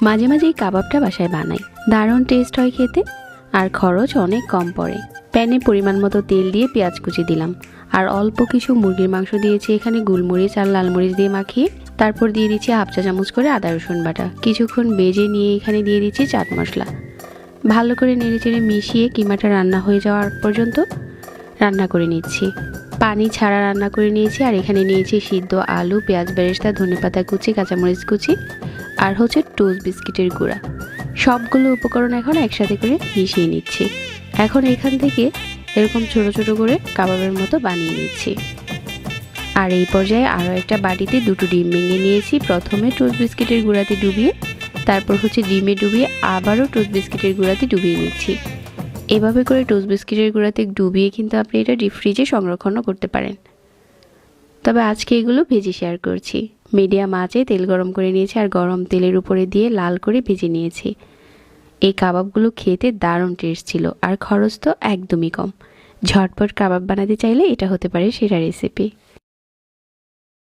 মাঝে মাঝে এই কাবাবটা বাসায় বানাই, দারুণ টেস্ট হয় খেতে আর খরচ অনেক কম পড়ে। প্যানে পরিমাণ মতো তেল দিয়ে পেঁয়াজ কুচি দিলাম আর অল্প কিছু মুরগির মাংস দিয়েছি এখানে গোলমরিচ আর লাল মরিচ দিয়ে মাখিয়ে। তারপর দিয়ে দিচ্ছি হাফ চা চামচ করে আদা রসুন বাটা, কিছুক্ষণ ভেজে নিয়ে এখানে দিয়ে দিচ্ছি চাট মশলা। ভালো করে নেড়েচেড়ে মিশিয়ে কিমাটা রান্না হয়ে যাওয়ার পর্যন্ত রান্না করে নিচ্ছি। পানি ছাড়া রান্না করে নিয়েছি আর এখানে নিয়েছি সিদ্ধ আলু, পেঁয়াজ বেরেস্তা, ধনেপাতা কুচি, কাঁচামরিচ কুচি আর হচ্ছে টোস্ট বিস্কিটের গুঁড়া। সবগুলো উপকরণ এখন একসাথে করে মিশিয়ে নিচ্ছি। এখন এখান থেকে এরকম ছোট ছোট করে কাবাবের মতো বানিয়ে নিচ্ছি। আর এই পর্যায়ে আরও একটা বাটিতে দুটো ডিম ভেঙে নিয়েছি, প্রথমে টোস্ট বিস্কিটের গুঁড়াতে ডুবিয়ে, তারপর হচ্ছে ডিমে ডুবিয়ে আবারও টোস্ট বিস্কিটের গুঁড়াতে ডুবিয়ে নিচ্ছি। এভাবে করে টোস্ট বিস্কিটের গুঁড়াতে ডুবিয়ে কিন্তু আপনি এটা ডিপ ফ্রিজে সংরক্ষণও করতে পারেন। তবে আজকে এগুলো ভেজে শেয়ার করছি। মিডিয়াম আঁচে তেল গরম করে নিয়েছি আর গরম তেলের উপরে দিয়ে লাল করে ভেজে নিয়েছি। এই কাবাবগুলো খেতে দারুণ টেস্ট ছিল আর খরচ তো একদমই কম। ঝটপট কাবাব বানাতে চাইলে এটা হতে পারে সেরা রেসিপি।